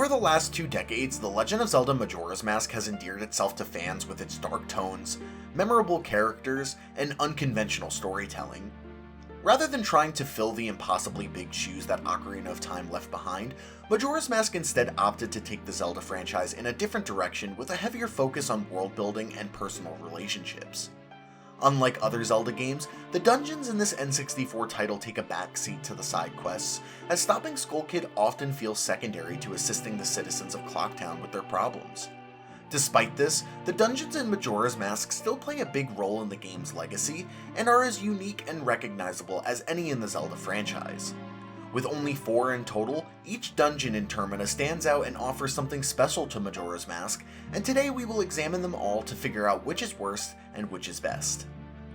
Over the last 2 decades, The Legend of Zelda Majora's Mask has endeared itself to fans with its dark tones, memorable characters, and unconventional storytelling. Rather than trying to fill the impossibly big shoes that Ocarina of Time left behind, Majora's Mask instead opted to take the Zelda franchise in a different direction with a heavier focus on world building and personal relationships. Unlike other Zelda games, the dungeons in this N64 title take a backseat to the side quests, as stopping Skull Kid often feels secondary to assisting the citizens of Clocktown with their problems. Despite this, the dungeons in Majora's Mask still play a big role in the game's legacy, and are as unique and recognizable as any in the Zelda franchise. With only 4 in total, each dungeon in Termina stands out and offers something special to Majora's Mask, and today we will examine them all to figure out which is worst and which is best.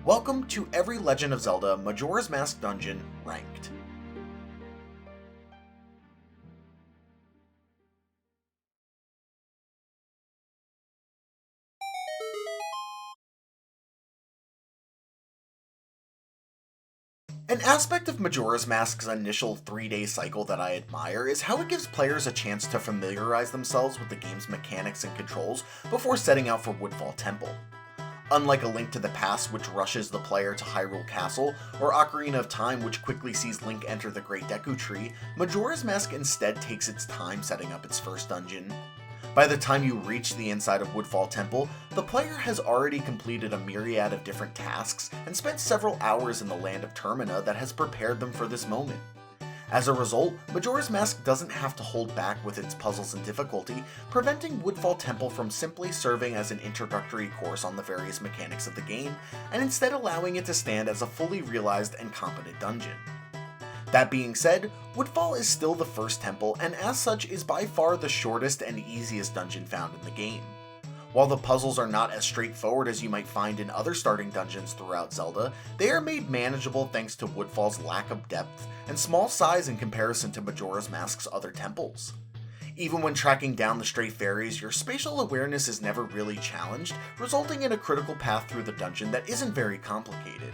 Welcome to every Legend of Zelda Majora's Mask dungeon ranked. An aspect of Majora's Mask's initial 3-day cycle that I admire is how it gives players a chance to familiarize themselves with the game's mechanics and controls before setting out for Woodfall Temple. Unlike A Link to the Past, which rushes the player to Hyrule Castle, or Ocarina of Time, which quickly sees Link enter the Great Deku Tree, Majora's Mask instead takes its time setting up its first dungeon. By the time you reach the inside of Woodfall Temple, the player has already completed a myriad of different tasks and spent several hours in the land of Termina that has prepared them for this moment. As a result, Majora's Mask doesn't have to hold back with its puzzles and difficulty, preventing Woodfall Temple from simply serving as an introductory course on the various mechanics of the game, and instead allowing it to stand as a fully realized and competent dungeon. That being said, Woodfall is still the first temple, and as such is by far the shortest and easiest dungeon found in the game. While the puzzles are not as straightforward as you might find in other starting dungeons throughout Zelda, they are made manageable thanks to Woodfall's lack of depth and small size in comparison to Majora's Mask's other temples. Even when tracking down the stray fairies, your spatial awareness is never really challenged, resulting in a critical path through the dungeon that isn't very complicated.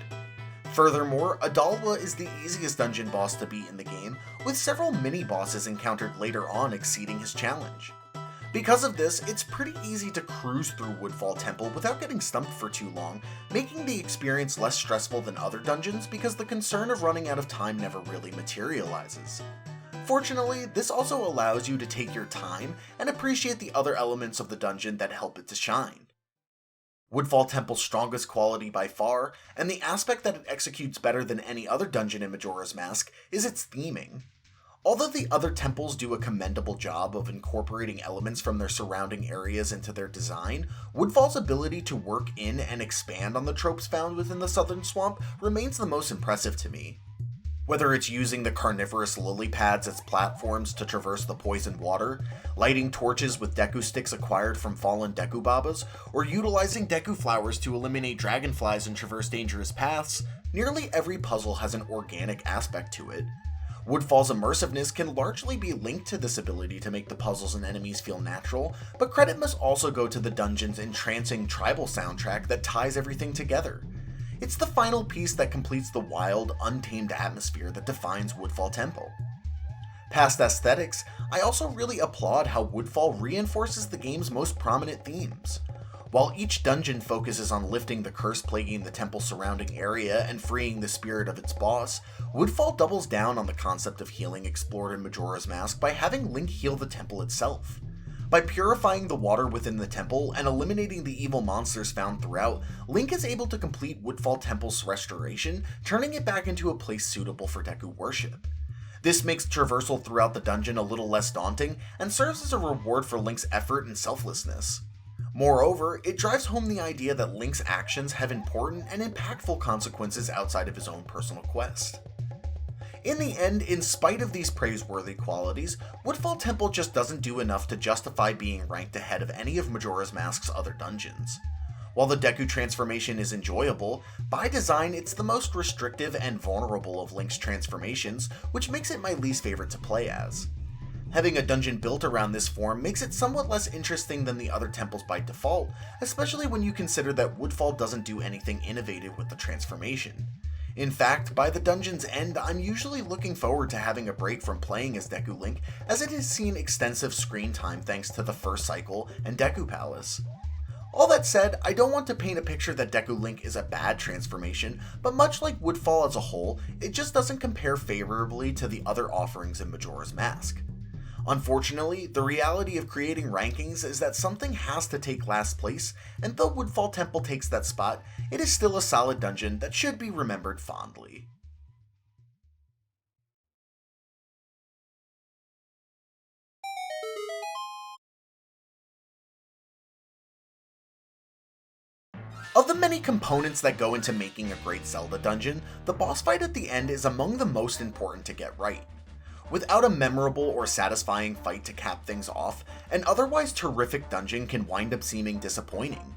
Furthermore, Adalwa is the easiest dungeon boss to beat in the game, with several mini-bosses encountered later on exceeding his challenge. Because of this, it's pretty easy to cruise through Woodfall Temple without getting stumped for too long, making the experience less stressful than other dungeons because the concern of running out of time never really materializes. Fortunately, this also allows you to take your time and appreciate the other elements of the dungeon that help it to shine. Woodfall Temple's strongest quality by far, and the aspect that it executes better than any other dungeon in Majora's Mask, is its theming. Although the other temples do a commendable job of incorporating elements from their surrounding areas into their design, Woodfall's ability to work in and expand on the tropes found within the Southern Swamp remains the most impressive to me. Whether it's using the carnivorous lily pads as platforms to traverse the poisoned water, lighting torches with Deku sticks acquired from fallen Deku Babas, or utilizing Deku flowers to eliminate dragonflies and traverse dangerous paths, nearly every puzzle has an organic aspect to it. Woodfall's immersiveness can largely be linked to this ability to make the puzzles and enemies feel natural, but credit must also go to the dungeon's entrancing tribal soundtrack that ties everything together. It's the final piece that completes the wild, untamed atmosphere that defines Woodfall Temple. Past aesthetics, I also really applaud how Woodfall reinforces the game's most prominent themes. While each dungeon focuses on lifting the curse plaguing the temple's surrounding area and freeing the spirit of its boss, Woodfall doubles down on the concept of healing explored in Majora's Mask by having Link heal the temple itself. By purifying the water within the temple and eliminating the evil monsters found throughout, Link is able to complete Woodfall Temple's restoration, turning it back into a place suitable for Deku worship. This makes traversal throughout the dungeon a little less daunting, and serves as a reward for Link's effort and selflessness. Moreover, it drives home the idea that Link's actions have important and impactful consequences outside of his own personal quest. In the end, in spite of these praiseworthy qualities, Woodfall Temple just doesn't do enough to justify being ranked ahead of any of Majora's Mask's other dungeons. While the Deku transformation is enjoyable, by design it's the most restrictive and vulnerable of Link's transformations, which makes it my least favorite to play as. Having a dungeon built around this form makes it somewhat less interesting than the other temples by default, especially when you consider that Woodfall doesn't do anything innovative with the transformation. In fact, by the dungeon's end, I'm usually looking forward to having a break from playing as Deku Link, as it has seen extensive screen time thanks to the first cycle and Deku Palace. All that said, I don't want to paint a picture that Deku Link is a bad transformation, but much like Woodfall as a whole, it just doesn't compare favorably to the other offerings in Majora's Mask. Unfortunately, the reality of creating rankings is that something has to take last place, and though Woodfall Temple takes that spot, it is still a solid dungeon that should be remembered fondly. Of the many components that go into making a great Zelda dungeon, the boss fight at the end is among the most important to get right. Without a memorable or satisfying fight to cap things off, an otherwise terrific dungeon can wind up seeming disappointing.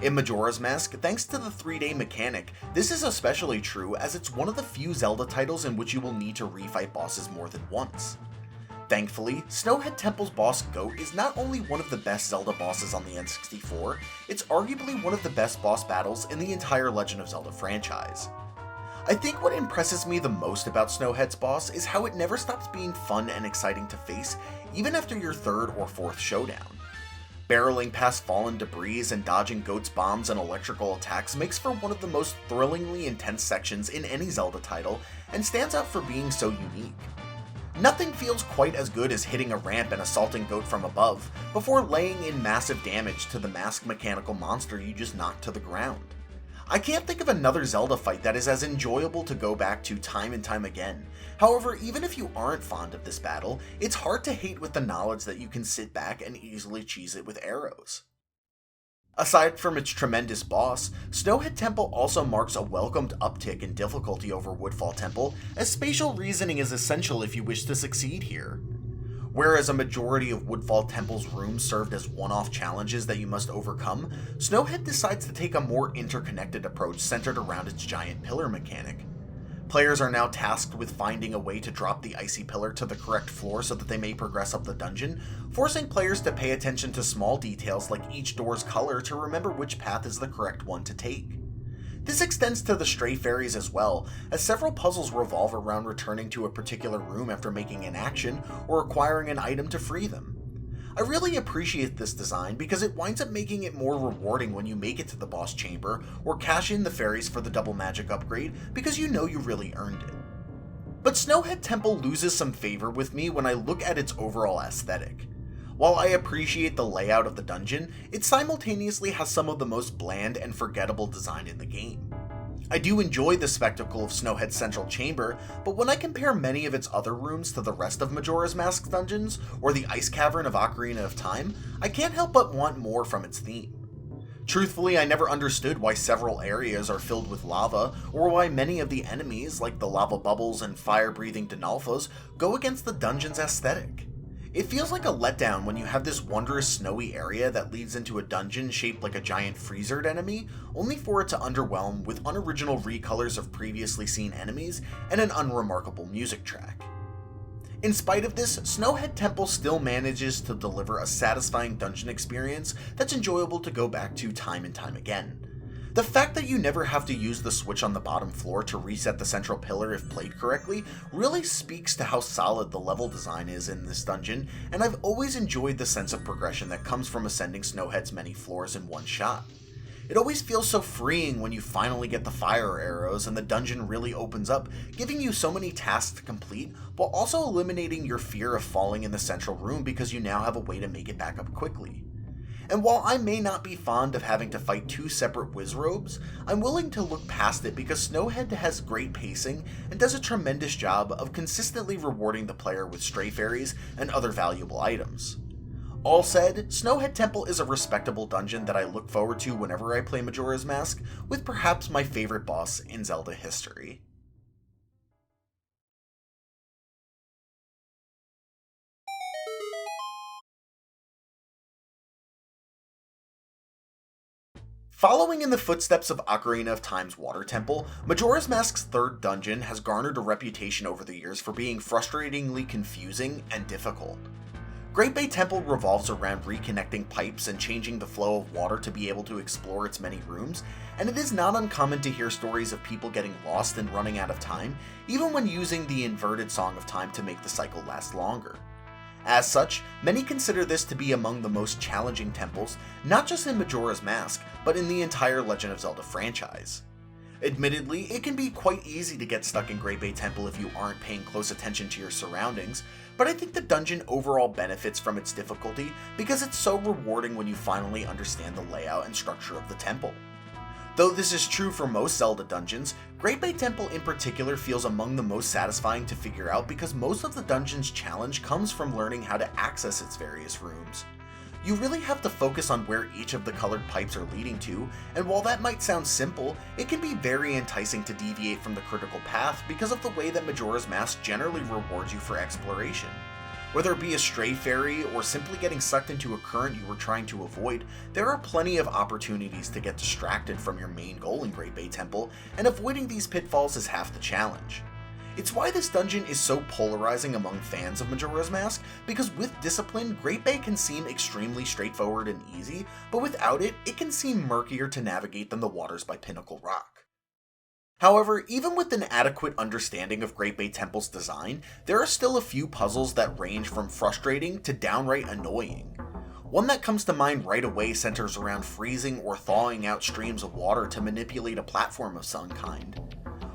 In Majora's Mask, thanks to the 3-day mechanic, this is especially true as it's one of the few Zelda titles in which you will need to refight bosses more than once. Thankfully, Snowhead Temple's boss Goat is not only one of the best Zelda bosses on the N64, it's arguably one of the best boss battles in the entire Legend of Zelda franchise. I think what impresses me the most about Snowhead's boss is how it never stops being fun and exciting to face, even after your third or fourth showdown. Barreling past fallen debris and dodging Goat's bombs and electrical attacks makes for one of the most thrillingly intense sections in any Zelda title, and stands out for being so unique. Nothing feels quite as good as hitting a ramp and assaulting Goat from above, before laying in massive damage to the masked mechanical monster you just knocked to the ground. I can't think of another Zelda fight that is as enjoyable to go back to time and time again. However, even if you aren't fond of this battle, it's hard to hate with the knowledge that you can sit back and easily cheese it with arrows. Aside from its tremendous boss, Snowhead Temple also marks a welcomed uptick in difficulty over Woodfall Temple, as spatial reasoning is essential if you wish to succeed here. Whereas a majority of Woodfall Temple's rooms served as one-off challenges that you must overcome, Snowhead decides to take a more interconnected approach centered around its giant pillar mechanic. Players are now tasked with finding a way to drop the icy pillar to the correct floor so that they may progress up the dungeon, forcing players to pay attention to small details like each door's color to remember which path is the correct one to take. This extends to the stray fairies as well, as several puzzles revolve around returning to a particular room after making an action or acquiring an item to free them. I really appreciate this design because it winds up making it more rewarding when you make it to the boss chamber or cash in the fairies for the double magic upgrade because you know you really earned it. But Snowhead Temple loses some favor with me when I look at its overall aesthetic. While I appreciate the layout of the dungeon, it simultaneously has some of the most bland and forgettable design in the game. I do enjoy the spectacle of Snowhead's central chamber, but when I compare many of its other rooms to the rest of Majora's Mask dungeons, or the Ice Cavern of Ocarina of Time, I can't help but want more from its theme. Truthfully, I never understood why several areas are filled with lava, or why many of the enemies, like the lava bubbles and fire-breathing Dinalfos, go against the dungeon's aesthetic. It feels like a letdown when you have this wondrous snowy area that leads into a dungeon shaped like a giant freezered enemy, only for it to underwhelm with unoriginal recolors of previously seen enemies and an unremarkable music track. In spite of this, Snowhead Temple still manages to deliver a satisfying dungeon experience that's enjoyable to go back to time and time again. The fact that you never have to use the switch on the bottom floor to reset the central pillar if played correctly really speaks to how solid the level design is in this dungeon, and I've always enjoyed the sense of progression that comes from ascending Snowhead's many floors in one shot. It always feels so freeing when you finally get the fire arrows and the dungeon really opens up, giving you so many tasks to complete, while also eliminating your fear of falling in the central room because you now have a way to make it back up quickly. And while I may not be fond of having to fight two separate Wizrobes, I'm willing to look past it because Snowhead has great pacing and does a tremendous job of consistently rewarding the player with stray fairies and other valuable items. All said, Snowhead Temple is a respectable dungeon that I look forward to whenever I play Majora's Mask, with perhaps my favorite boss in Zelda history. Following in the footsteps of Ocarina of Time's Water Temple, Majora's Mask's third dungeon has garnered a reputation over the years for being frustratingly confusing and difficult. Great Bay Temple revolves around reconnecting pipes and changing the flow of water to be able to explore its many rooms, and it is not uncommon to hear stories of people getting lost and running out of time, even when using the inverted Song of Time to make the cycle last longer. As such, many consider this to be among the most challenging temples, not just in Majora's Mask, but in the entire Legend of Zelda franchise. Admittedly, it can be quite easy to get stuck in Great Bay Temple if you aren't paying close attention to your surroundings, but I think the dungeon overall benefits from its difficulty because it's so rewarding when you finally understand the layout and structure of the temple. Though this is true for most Zelda dungeons, Great Bay Temple in particular feels among the most satisfying to figure out because most of the dungeon's challenge comes from learning how to access its various rooms. You really have to focus on where each of the colored pipes are leading to, and while that might sound simple, it can be very enticing to deviate from the critical path because of the way that Majora's Mask generally rewards you for exploration. Whether it be a stray fairy or simply getting sucked into a current you were trying to avoid, there are plenty of opportunities to get distracted from your main goal in Great Bay Temple, and avoiding these pitfalls is half the challenge. It's why this dungeon is so polarizing among fans of Majora's Mask, because with discipline, Great Bay can seem extremely straightforward and easy, but without it, it can seem murkier to navigate than the waters by Pinnacle Rock. However, even with an adequate understanding of Great Bay Temple's design, there are still a few puzzles that range from frustrating to downright annoying. One that comes to mind right away centers around freezing or thawing out streams of water to manipulate a platform of some kind.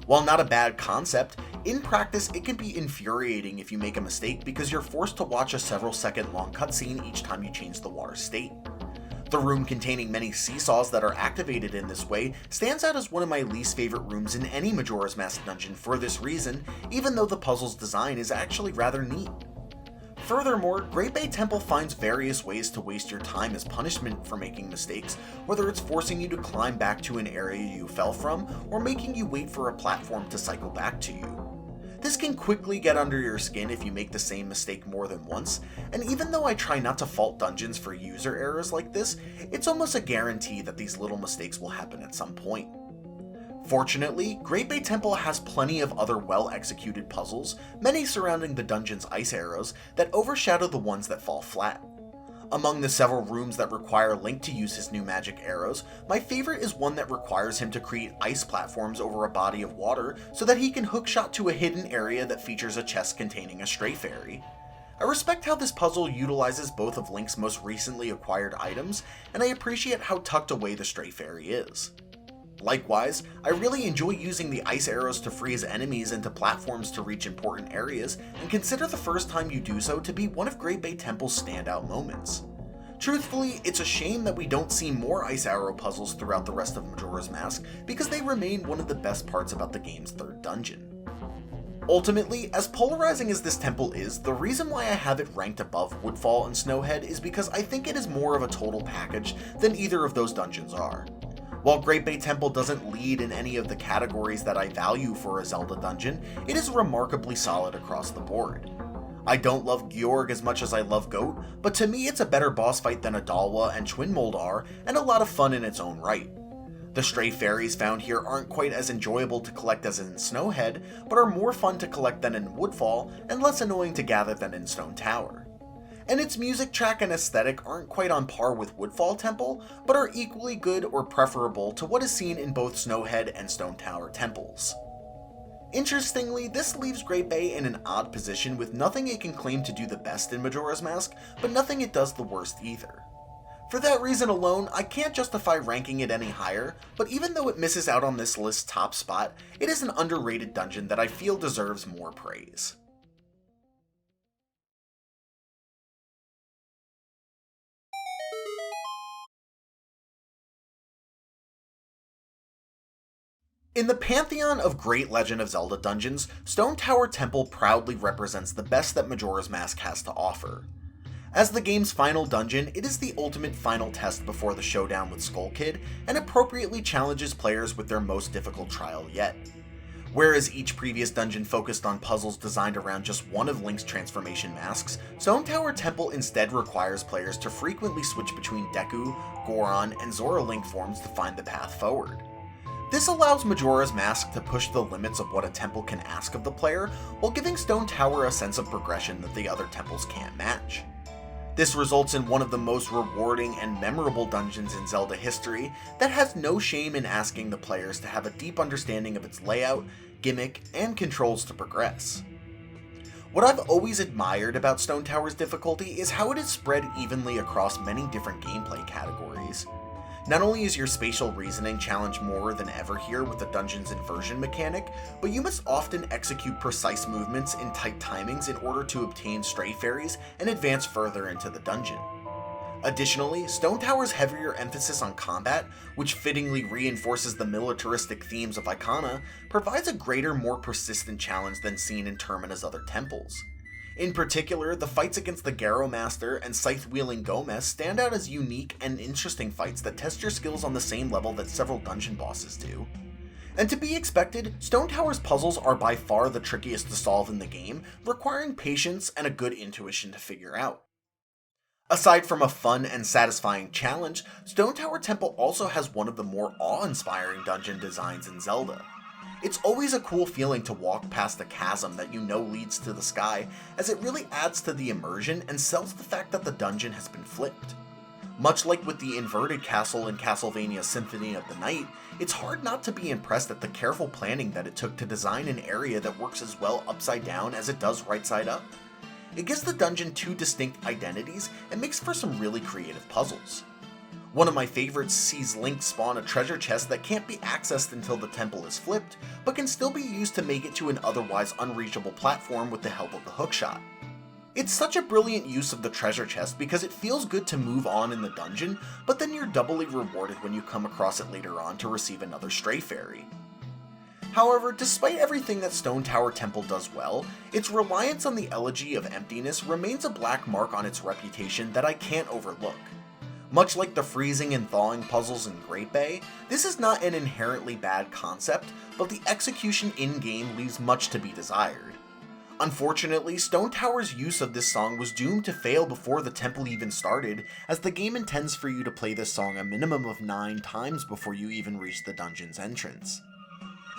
While not a bad concept, in practice it can be infuriating if you make a mistake because you're forced to watch a several second long cutscene each time you change the water state. The room containing many seesaws that are activated in this way stands out as one of my least favorite rooms in any Majora's Mask dungeon for this reason, even though the puzzle's design is actually rather neat. Furthermore, Great Bay Temple finds various ways to waste your time as punishment for making mistakes, whether it's forcing you to climb back to an area you fell from, or making you wait for a platform to cycle back to you. This can quickly get under your skin if you make the same mistake more than once, and even though I try not to fault dungeons for user errors like this, it's almost a guarantee that these little mistakes will happen at some point. Fortunately, Great Bay Temple has plenty of other well-executed puzzles, many surrounding the dungeon's ice arrows, that overshadow the ones that fall flat. Among the several rooms that require Link to use his new magic arrows, my favorite is one that requires him to create ice platforms over a body of water so that he can hookshot to a hidden area that features a chest containing a stray fairy. I respect how this puzzle utilizes both of Link's most recently acquired items, and I appreciate how tucked away the stray fairy is. Likewise, I really enjoy using the ice arrows to freeze enemies into platforms to reach important areas, and consider the first time you do so to be one of Great Bay Temple's standout moments. Truthfully, it's a shame that we don't see more ice arrow puzzles throughout the rest of Majora's Mask, because they remain one of the best parts about the game's third dungeon. Ultimately, as polarizing as this temple is, the reason why I have it ranked above Woodfall and Snowhead is because I think it is more of a total package than either of those dungeons are. While Great Bay Temple doesn't lead in any of the categories that I value for a Zelda dungeon, it is remarkably solid across the board. I don't love Georg as much as I love Goat, but to me it's a better boss fight than Adalwa and Twinmold are, and a lot of fun in its own right. The stray fairies found here aren't quite as enjoyable to collect as in Snowhead, but are more fun to collect than in Woodfall, and less annoying to gather than in Stone Tower. And its music track and aesthetic aren't quite on par with Woodfall Temple, but are equally good or preferable to what is seen in both Snowhead and Stone Tower temples. Interestingly, this leaves Great Bay in an odd position with nothing it can claim to do the best in Majora's Mask, but nothing it does the worst either. For that reason alone, I can't justify ranking it any higher, but even though it misses out on this list's top spot, it is an underrated dungeon that I feel deserves more praise. In the pantheon of great Legend of Zelda dungeons, Stone Tower Temple proudly represents the best that Majora's Mask has to offer. As the game's final dungeon, it is the ultimate final test before the showdown with Skull Kid, and appropriately challenges players with their most difficult trial yet. Whereas each previous dungeon focused on puzzles designed around just one of Link's transformation masks, Stone Tower Temple instead requires players to frequently switch between Deku, Goron, and Zora Link forms to find the path forward. This allows Majora's Mask to push the limits of what a temple can ask of the player, while giving Stone Tower a sense of progression that the other temples can't match. This results in one of the most rewarding and memorable dungeons in Zelda history that has no shame in asking the players to have a deep understanding of its layout, gimmick, and controls to progress. What I've always admired about Stone Tower's difficulty is how it is spread evenly across many different gameplay categories. Not only is your spatial reasoning challenged more than ever here with the dungeon's inversion mechanic, but you must often execute precise movements in tight timings in order to obtain stray fairies and advance further into the dungeon. Additionally, Stone Tower's heavier emphasis on combat, which fittingly reinforces the militaristic themes of Icona, provides a greater, more persistent challenge than seen in Termina's other temples. In particular, the fights against the Garrow Master and scythe-wielding Gomez stand out as unique and interesting fights that test your skills on the same level that several dungeon bosses do. And to be expected, Stone Tower's puzzles are by far the trickiest to solve in the game, requiring patience and a good intuition to figure out. Aside from a fun and satisfying challenge, Stone Tower Temple also has one of the more awe-inspiring dungeon designs in Zelda. It's always a cool feeling to walk past a chasm that you know leads to the sky, as it really adds to the immersion and sells the fact that the dungeon has been flipped. Much like with the inverted castle in Castlevania Symphony of the Night, it's hard not to be impressed at the careful planning that it took to design an area that works as well upside down as it does right side up. It gives the dungeon two distinct identities and makes for some really creative puzzles. One of my favorites sees Link spawn a treasure chest that can't be accessed until the temple is flipped, but can still be used to make it to an otherwise unreachable platform with the help of the hookshot. It's such a brilliant use of the treasure chest because it feels good to move on in the dungeon, but then you're doubly rewarded when you come across it later on to receive another stray fairy. However, despite everything that Stone Tower Temple does well, its reliance on the Elegy of Emptiness remains a black mark on its reputation that I can't overlook. Much like the freezing and thawing puzzles in Great Bay, this is not an inherently bad concept, but the execution in-game leaves much to be desired. Unfortunately, Stone Tower's use of this song was doomed to fail before the temple even started, as the game intends for you to play this song a minimum of 9 times before you even reach the dungeon's entrance.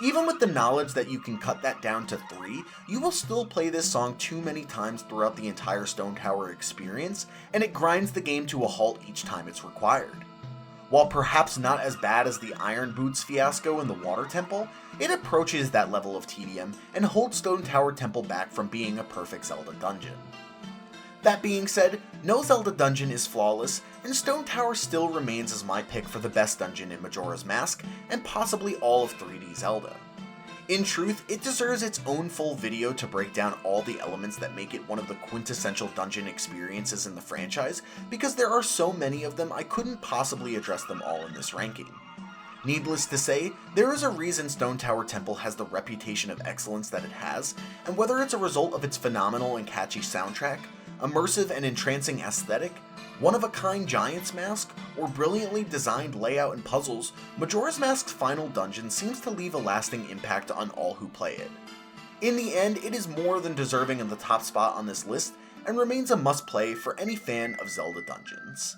Even with the knowledge that you can cut that down to 3, you will still play this song too many times throughout the entire Stone Tower experience, and it grinds the game to a halt each time it's required. While perhaps not as bad as the Iron Boots fiasco in the Water Temple, it approaches that level of tedium and holds Stone Tower Temple back from being a perfect Zelda dungeon. That being said, no Zelda dungeon is flawless, and Stone Tower still remains as my pick for the best dungeon in Majora's Mask, and possibly all of 3D Zelda. In truth, it deserves its own full video to break down all the elements that make it one of the quintessential dungeon experiences in the franchise, because there are so many of them I couldn't possibly address them all in this ranking. Needless to say, there is a reason Stone Tower Temple has the reputation of excellence that it has, and whether it's a result of its phenomenal and catchy soundtrack, immersive and entrancing aesthetic, one-of-a-kind Giant's Mask, or brilliantly designed layout and puzzles, Majora's Mask's final dungeon seems to leave a lasting impact on all who play it. In the end, it is more than deserving of the top spot on this list, and remains a must-play for any fan of Zelda dungeons.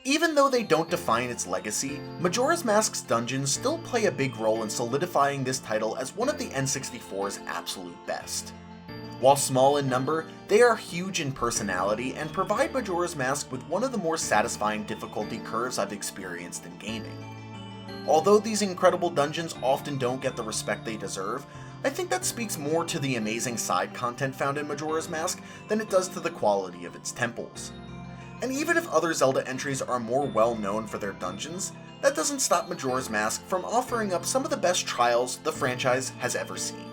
Even though they don't define its legacy, Majora's Mask's dungeons still play a big role in solidifying this title as one of the N64's absolute best. While small in number, they are huge in personality and provide Majora's Mask with one of the more satisfying difficulty curves I've experienced in gaming. Although these incredible dungeons often don't get the respect they deserve, I think that speaks more to the amazing side content found in Majora's Mask than it does to the quality of its temples. And even if other Zelda entries are more well known for their dungeons, that doesn't stop Majora's Mask from offering up some of the best trials the franchise has ever seen.